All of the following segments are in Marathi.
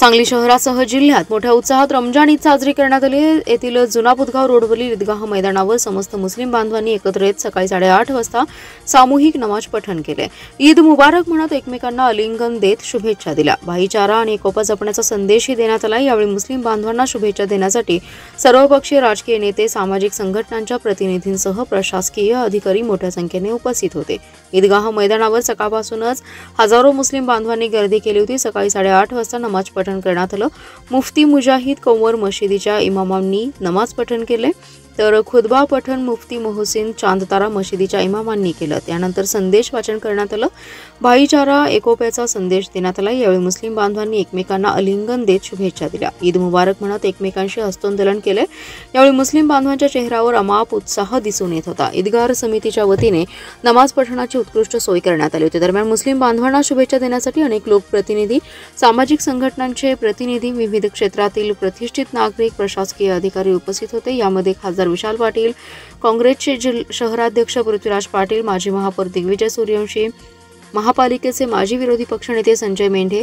सांगली शहरासह जिल्ह्यात मोठ्या उत्साहात रमजान ईद साजरी करण्यात आली। येथील जुना बुधगाव रोडवरील ईदगाह मैदानावर समस्त मुस्लिम बांधवांनी एकत्र येत सकाळी 8:30 वाजता सामूहिक नमाज पठण केले। ईद मुबारक म्हणत एकमेकांना आलिंगन देत शुभेच्छा दिल्या। भाईचारा आणि एकोपा जपण्याचा संदेशही देण्यात आला। यावेळी मुस्लिम बांधवांना शुभेच्छा देण्यासाठी सर्वपक्षीय राजकीय नेते, सामाजिक संघटनांच्या प्रतिनिधींसह प्रशासकीय अधिकारी मोठ्या संख्येने उपस्थित होते। ईदगाह मैदानावर सकाळपासूनच हजारो मुस्लिम बांधवांनी गर्दी केली होती। सकाळी 8:30 वाजता नमाज पठण करण्यात आलं। मुफ्ती मुजाहिद कंवर मशिदीच्या इमामांनी नमाज पठण केले, तर खुतबा पठण मुफ्ती मोहसिन चांदतारा मशिदीच्या इमामांनी केलं। त्यानंतर संदेश वाचन करण्यात आलं। भाईचारा एकोप्याचा संदेश देण्यात आला। यावेळी मुस्लिम बांधवांनी एकमेकांना आलिंगन देत शुभेच्छा दिल्या। ईद मुबारक म्हणत एकमेकांशी हस्तांदोलन केले। यावेळी मुस्लिम बांधवांच्या चेहऱ्यावर अमाप उत्साह दिसून येत होता। ईदगाह समितीच्या वतीने नमाज पठणाची उत्कृष्ट सोय करण्यात आली होती। दरम्यान मुस्लिम बांधवांना शुभेच्छा देण्यासाठी अनेक लोकप्रतिनिधी, सामाजिक संघटनांचे प्रतिनिधी, विविध क्षेत्रातील प्रतिष्ठित नागरिक, प्रशासकीय अधिकारी उपस्थित होते। यामध्ये खासदार विशाल पाटील, काँग्रेसचे शहराध्यक्ष पृथ्वीराज पाटील, माजी महापौर दिग्विजय सूर्यवंशी, महापालिकेचे माजी विरोधी पक्षनेते संजय मेंढे,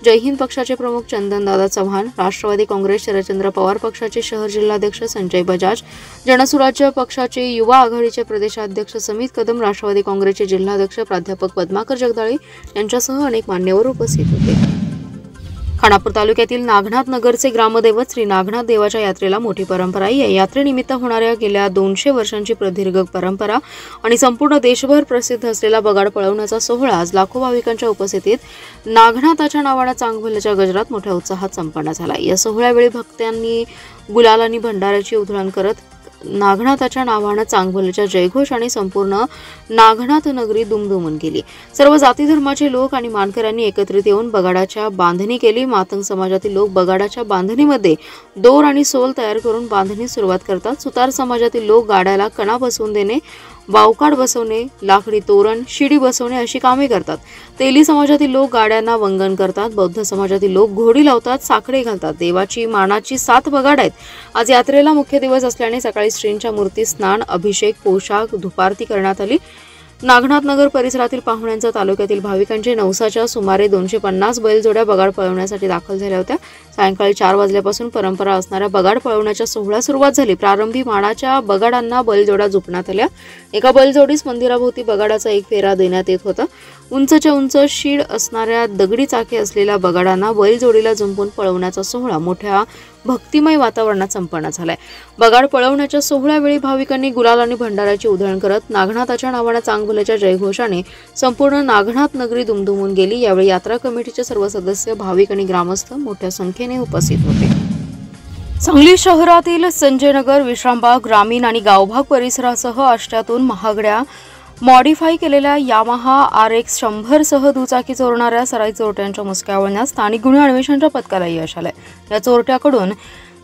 जय हिंद पक्षाचे प्रमुख चंदनदादा चव्हाण, राष्ट्रवादी काँग्रेस शरदचंद्र पवार पक्षाचे शहर जिल्हाध्यक्ष संजय बजाज, जनसुराज्य पक्षाचे युवा आघाडीचे प्रदेशाध्यक्ष समित कदम, राष्ट्रवादी काँग्रेसचे जिल्हाध्यक्ष प्राध्यापक पद्माकर जगदाळे यांच्यासह अनेक मान्यवर उपस्थित होते। खानापूर तालुक्यातील नागनाथ नगरचे ग्रामदैवत श्री नागनाथ देवाच्या यात्रेला मोठी परंपरा आहे। या यात्रेनिमित्त होणाऱ्या गेल्या 200 वर्षांची प्रदीर्घ परंपरा आणि संपूर्ण देशभर प्रसिद्ध असलेला बगाड पळवण्याचा सोहळा आज लाखो भाविकांच्या उपस्थितीत नागनाथाच्या नावाने चांगभल्याच्या गजरात मोठ्या उत्साहात संपन्न झाला। या सोहळ्यावेळी भक्तांनी गुलाल आणि भंडाऱ्याची उधळण करत नागनाथाच्या नावाने चांगभल्याच्या जयघोष आणि संपूर्ण नागनाथ नगरी दुमदुमून गेली। सर्व जाती धर्माचे लोक आणि मानकऱ्यांनी एकत्रित येऊन बगाडाच्या बांधणी केली। मातंग समाजातील लोक बगाडाच्या बांधणीमध्ये दोर आणि सोल तयार करून बांधणी सुरुवात करतात। सुतार समाजातील लोक गाड्याला कणा बसवून देणे, बावकाड बसवणे, लाकडी तोरण, शिडी बसवणे अशी कामे करतात। तेली समाजातील लोक गाड्यांना वंगण करतात। बौद्ध समाजातील लोक घोडी लावतात, साकडे घालतात। देवाची मानाची 7 बगाड आहेत। आज यात्रेला मुख्य दिवस असल्याने सकाळी श्रींच्या मूर्ती स्नान, अभिषेक, पोशाख, धुपारती करण्यात आली। नागनाथ नगर परिसरातील पाहुण्यांचा तालुक्यातील भाविकांचे नवसाच्या सुमारे 250 बैलजोड्या बगाड पळवण्यासाठी दाखल झाल्या होत्या। सायंकाळी 4 वाजल्यापासून परंपरा असणाऱ्या बगाड पळवण्याच्या सोहळ्यास सुरुवात झाली। प्रारंभी मानाच्या बगाडांना बैलजोड्या झुपण्यात आल्या। एका बैलजोडीस मंदिराभोवती बगाडाचा एक फेरा देण्यात येत होता। उंचच्या उंच शीड असणाऱ्या दगडी चाके असलेल्या बगाडांना बैलजोडीला जुंपून पळवण्याचा सोहळा मोठ्या भक्तिमय वातावरणात संपन्न झालाय। बगाड पळवण्याच्या सोहळ्यावेळी भाविकांनी गुलाल आणि भंडाऱ्याची उधळण करत नागनाथाच्या नावाने चांगभल्याच्या जयघोषाने संपूर्ण नागनाथ नगरी दुमदुमून गेली। यावेळी यात्रा कमिटीचे सर्व सदस्य, भाविक आणि ग्रामस्थ मोठ्या संख्येने उपस्थित होते। सांगली शहरातील संजयनगर, विश्रामबाग, ग्रामीण आणि गावभाग परिसरासह आष्ट्यातून महागड्या मॉडिफाय केलेल्या यामाहा RX 100 सह दुचाकी चोरणाऱ्या सराई चोरट्यांच्या मुसक्या स्थानिक गुन्हे अन्वेषणाच्या पथकाला यश आलंय। या चोरट्याकडून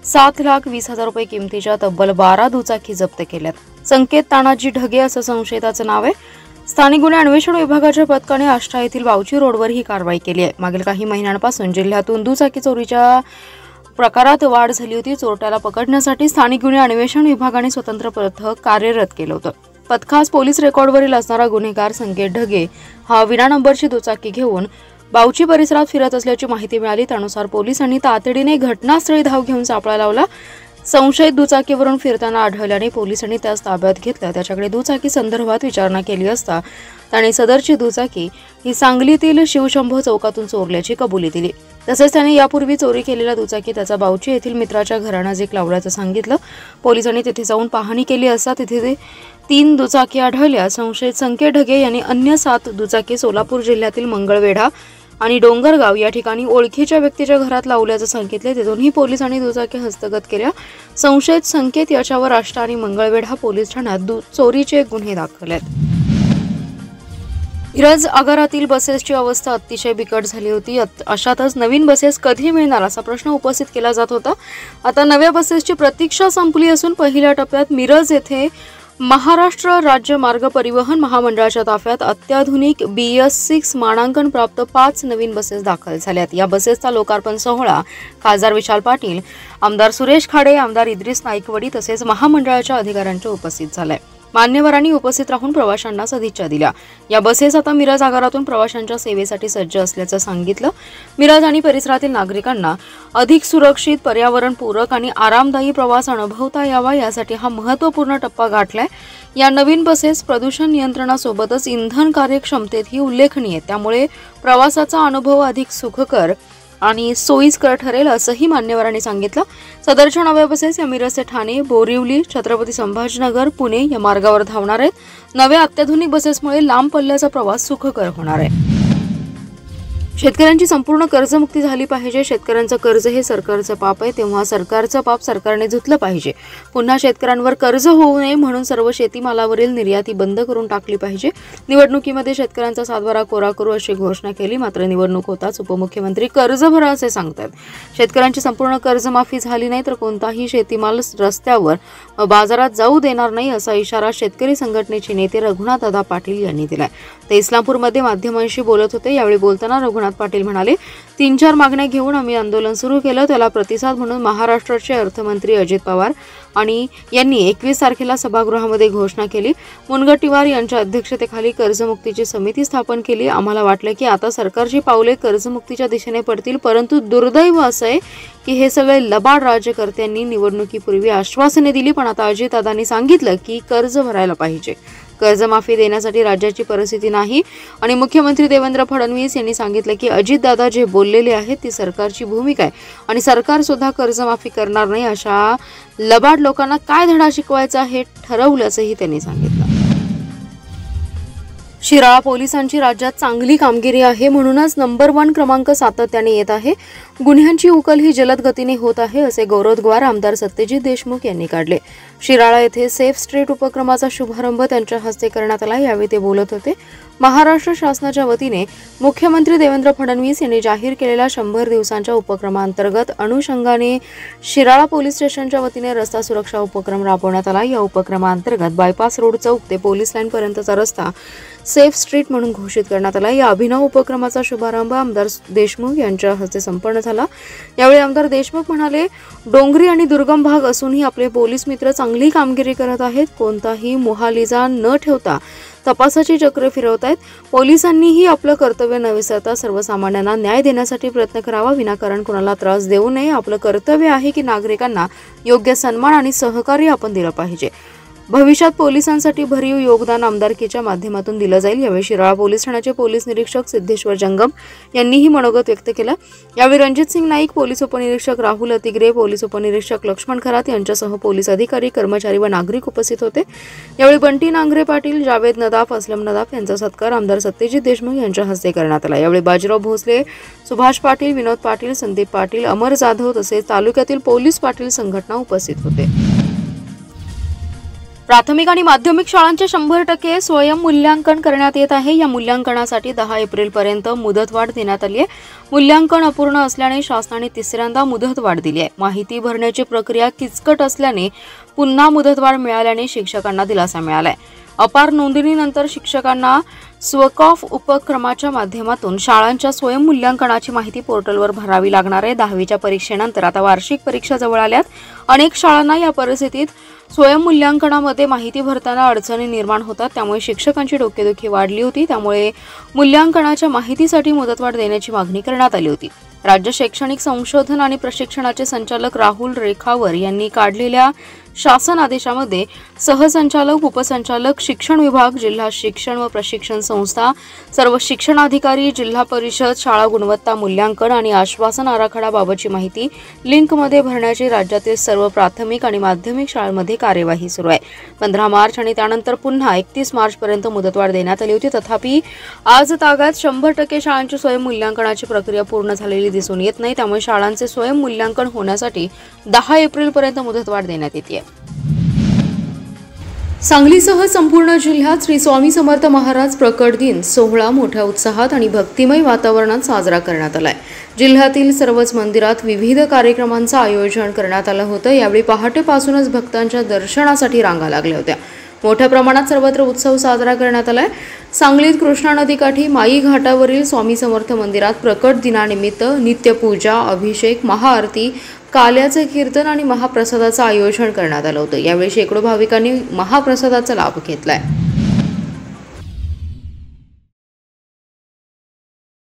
7,20,000 रुपये किमतीच्या तब्बल 12 दुचाकी जप्त केल्यात। संकेत तानाजी ढगे असं संशयिताचं नाव आहे। स्थानिक गुन्हे अन्वेषण विभागाच्या पथकाने आष्टा येथील बावची रोडवर ही कारवाई केली आहे। मागील काही महिन्यांपासून जिल्ह्यातून दुचाकी चोरीच्या प्रकारात वाढ झाली होती। चोरट्याला पकडण्यासाठी स्थानिक गुन्हे अन्वेषण विभागाने स्वतंत्र पथक कार्यरत केलं होतं। पथकास पोलीस रेकॉर्डवरील असणारा गुन्हेगार संकेत ढगे हा विना नंबरची दुचाकी घेऊन बावची परिसरात फिरत असल्याची माहिती मिळाली। त्यानुसार पोलिसांनी तातडीने घटनास्थळी धाव घेऊन सापळा लावला। संशयित दुचाकीवरून फिरताना आढळल्याने पोलिसांनी त्यास ताब्यात घेतलं। त्याच्याकडे दुचाकी संदर्भात विचारणा केली असता त्याने सदरची दुचाकी ही सांगलीतील शिवशंभो चौकातून चोरल्याची कबुली दिली। तसेच त्याने यापूर्वी चोरी केलेल्या दुचाकी त्याचा बावची येथील मित्राच्या घरानजीक लावल्याचं सांगितलं। पोलिसांनी तिथे जाऊन पाहणी केली असता तिथे 3 दुचाकी आढळल्या। संशयित संकेत ढगे यांनी अन्य 7 दुचाकी सोलापूर जिल्ह्यातील मंगळवेढा आणि डोंगरगाव या ठिकाणी ओळखीच्या व्यक्तीच्या घरात लावल्याचं सांगितले। तिथूनही पोलिसांनी दुचाकी हस्तगत केल्या। संशयित संकेत याच्यावर आष्टा आणि मंगळवेढा पोलीस ठाण्यात चोरीचे गुन्हे दाखल आहेत। मिरज आगारातील बसेसची अवस्था अतिशय बिकट झाली होती। अशातच नवीन बसेस कधी मिळणार असा प्रश्न उपस्थित केला जात होता। आता नव्या बसेसची प्रतीक्षा संपली असून पहिल्या टप्प्यात मिरज येथे महाराष्ट्र राज्य मार्ग परिवहन महामंडळाच्या ताफ्यात अत्याधुनिक BS6 मानांकन प्राप्त 5 नवीन बसेस दाखल झाल्यात। या बसेसचा लोकार्पण सोहळा खासदार विशाल पाटील, आमदार सुरेश खाडे, आमदार इद्रिस नाईकवडी तसेच महामंडळाच्या अधिकाऱ्यांच्या उपस्थित झालाय। मान्यवरांनी उपस्थित राहून प्रवाशांना सदिच्छा दिल्या। या बसेस आता मिरज आगारातून प्रवाशांच्या सेवेसाठी सज्ज असल्याचं सांगितलं। मिरज आणि परिसरातील नागरिकांना अधिक सुरक्षित, पर्यावरणपूरक आणि आरामदायी प्रवास अनुभवता यावा यासाठी हा महत्त्वपूर्ण टप्पा गाठलाय। या नवीन बसेस प्रदूषण नियंत्रणासोबतच इंधन कार्यक्षमतेतही उल्लेखनीय, त्यामुळे प्रवासाचा अनुभव अधिक सुखकर आणि सोयीस्कर ठरेल असंही मान्यवरांनी सांगितलं। सदरच्या नव्या बसेस या मिरज ते ठाणे, बोरिवली, छत्रपती संभाजीनगर, पुणे या मार्गावर धावणार आहेत। नव्या अत्याधुनिक बसेसमुळे लांब पल्ल्याचा प्रवास सुखकर होणार आहे। शेतकऱ्यांची संपूर्ण कर्जमुक्ती झाली पाहिजे। शेतकऱ्यांचं कर्ज हे सरकारचं पाप आहे, तेव्हा सरकारचं पाप सरकारने धुतलं पाहिजे। पुन्हा शेतकऱ्यांवर कर्ज होऊ नये म्हणून सर्व शेतीमालावरील निर्याती बंद करून टाकली पाहिजे। निवडणुकीमध्ये शेतकऱ्यांचा सातबारा कोरा करू अशी घोषणा केली, मात्र निवडणूक होताच उपमुख्यमंत्री कर्ज भरा असे सांगतात। शेतकऱ्यांची संपूर्ण कर्जमाफी झाली नाही तर कोणताही शेतीमाल रस्त्यावर बाजारात जाऊ देणार नाही असा इशारा शेतकरी संघटनेचे नेते रघुनाथदादा पाटील यांनी दिलाय। ते इस्लामपूरमध्ये माध्यमांशी बोलत होते। यावेळी बोलताना रघुनाथ पाटील म्हणाले, 3-4 मागण्या घेऊन आम्ही आंदोलन सुरू केलं, त्याला प्रतिसाद म्हणून महाराष्ट्राचे अर्थमंत्री अजित पवार यांनी 21 तारखेला सभागृहामध्ये घोषणा केली। मुनगंटीवार यांच्या अध्यक्षतेखाली कर्जमुक्तीची समिती स्थापन केली। आम्हाला वाटलं की आता सरकारची पावले कर्जमुक्तीच्या दिशेने पडतील, परंतु दुर्दैव असं आहे की हे सगळे लबाड राज्यकर्त्यांनी निवडणुकीपूर्वी आश्वासने दिली, पण आता अजितदादांनी सांगितलं की कर्ज भरायला पाहिजे। कर्जमाफी देण्यासाठी राज्याची परिस्थिती नाही आणि मुख्यमंत्री देवेंद्र फडणवीस यांनी सांगितलं की अजितदादा जे बोललेले आहेत ती सरकारची भूमिका आहे आणि सरकार सुद्धा कर्जमाफी करणार नाही। अशा लबाड लोकांना काय धडा शिकवायचा हे ठरवल्याचंही त्यांनी सांगितलं। शिराळा पोलिसांची राज्यात चांगली कामगिरी आहे, म्हणूनच नंबर 1 क्रमांक सातत्याने येत आहे। गुन्ह्यांची उकल ही जलद गतीने होत आहे असे गौरवोद्गार आमदार सत्यजित देशमुख यांनी काढले। शिराळा येथे सेफ स्ट्रीट उपक्रमाचा शुभारंभ त्यांच्या हस्ते करण्यात आला। यावेळी ते बोलत होते। महाराष्ट्र शासनाच्या वतीने मुख्यमंत्री देवेंद्र फडणवीस यांनी जाहीर केलेल्या 100 दिवसांच्या उपक्रमांतर्गत अनुषंगाने शिराळा पोलीस स्टेशनच्या वतीने रस्ता सुरक्षा उपक्रम राबवण्यात आला। या उपक्रमांतर्गत बायपास रोड चौक ते पोलीस लाईन पर्यंतचा रस्ता सेफ स्ट्रीट म्हणून घोषित करण्यात आला। या अभिनव उपक्रमाचा शुभारंभ आमदार देशमुख यांच्या हस्ते संपन्न झाला। यावेळी आमदार देशमुख म्हणाले, डोंगरी आणि दुर्गम भाग असूनही आपले पोलीस मित्र चांगली कामगिरी करत आहेत। कोणताही मोहालिजा न ठेवता तपासाची चक्र फिरवत आहेत। पोलिसांनीही आपलं कर्तव्य न विसरता सर्वसामान्यांना न्याय देण्यासाठी प्रयत्न करावा, विनाकारण कोणाला त्रास देऊ नये। आपलं कर्तव्य आहे की नागरिकांना योग्य सन्मान आणि सहकार्य आपण दिलं पाहिजे। भविष्यात पोलिसांसाठी भरीव योगदान आमदारकीच्या माध्यमातून दिलं जाईल। यावेळी शिराळा पोलीस ठाण्याचे पोलीस निरीक्षक सिद्धेश्वर जंगम यांनीही मनोगत व्यक्त केलं। यावेळी रणजित सिंग नाईक, पोलीस उपनिरीक्षक राहुल अतिग्रे, पोलीस उपनिरीक्षक लक्ष्मण खरात यांच्यासह पोलीस अधिकारी, कर्मचारी व नागरिक उपस्थित होते। यावेळी बंटी नांगरे पाटील, जावेद नदाफ, असलम नदाफ यांचा सत्कार आमदार सत्यजित देशमुख यांच्या हस्ते करण्यात आला। यावेळी बाजीराव भोसले, सुभाष पाटील, विनोद पाटील, संदीप पाटील, अमर जाधव तसेच तालुक्यातील पोलीस पाटील संघटना उपस्थित होते। प्राथमिक आणि माध्यमिक शाळांचे 100% स्वयंमूल्यांकन करण्यात येत आहे। या मूल्यांकनासाठी 10 एप्रिलपर्यंत मुदतवाढ देण्यात आली आहे। मूल्यांकन अपूर्ण असल्याने शासनाने तिसऱ्यांदा मुदतवाढ दिली आहे। माहिती भरण्याची प्रक्रिया किचकट असल्याने पुन्हा मुदतवाढ मिळाल्याने शिक्षकांना दिलासा मिळाला आहे। अपार नोंदणीनंतर शिक्षकांना स्वकॉफ उपक्रमाच्या माध्यमातून शाळांच्या स्वयंमूल्यांकनाची माहिती पोर्टलवर भरावी लागणार आहे। 10वीच्या परीक्षेनंतर आता वार्षिक परीक्षा जवळ आल्यात। अनेक शाळांना या परिस्थितीत स्वयंमूल्यांकनामध्ये माहिती भरताना अडचणी निर्माण होतात, त्यामुळे शिक्षकांची डोकेदुखी वाढली होती। त्यामुळे मूल्यांकनाच्या माहितीसाठी मुदतवाढ देण्याची मागणी करण्यात आली होती। राज्य शैक्षणिक संशोधन आणि प्रशिक्षणाचे संचालक राहुल रेखावर यांनी काढलेल्या शासन आदेशामध्ये सहसंचालक, उपसंचालक, शिक्षण विभाग, जिल्हा शिक्षण व प्रशिक्षण संस्था, सर्व शिक्षणाधिकारी, जिल्हा परिषद, शाळा गुणवत्ता मूल्यांकन आणि आश्वासन आराखड्याबाबतची माहिती लिंकमध्ये भरण्याची राज्यातील सर्व प्राथमिक आणि माध्यमिक शाळांमध्ये कार्यवाही सुरू आहे। 15 मार्च आणि त्यानंतर पुन्हा 31 मार्चपर्यंत मुदतवाढ देण्यात आली होती। तथापि आज तागात 100% शाळांची स्वयंमूल्यांकनाची प्रक्रिया पूर्ण झालेली दिसून येत नाही। त्यामुळे शाळांचे स्वयंमूल्यांकन होण्यासाठी 10 एप्रिलपर्यंत मुदतवाढ देण्यात येते। सांगलीसह संपूर्ण जिल्ह्यात श्री स्वामी समर्थ महाराज प्रकट दिन सोहळा मोठ्या उत्साहात आणि भक्तिमय वातावरणात साजरा करण्यात आलाय। जिल्ह्यातील सर्वच मंदिरात विविध कार्यक्रमांचं आयोजन करण्यात आलं होतं। यावेळी पहाटेपासूनच भक्तांच्या दर्शनासाठी रांगा लागल्या होत्या। मोठ्या प्रमाणात सर्वत्र उत्सव साजरा करण्यात आलाय। सांगलीत कृष्णा नदीकाठी माई घाटावरील स्वामी समर्थ मंदिरात प्रकट दिनानिमित्त नित्यपूजा, अभिषेक, महाआरती, काल्याचे कीर्तन आणि महाप्रसादाचं आयोजन करण्यात आलं होतं। यावेळी शेकडो भाविकांनी महाप्रसादाचा लाभ घेतलाय।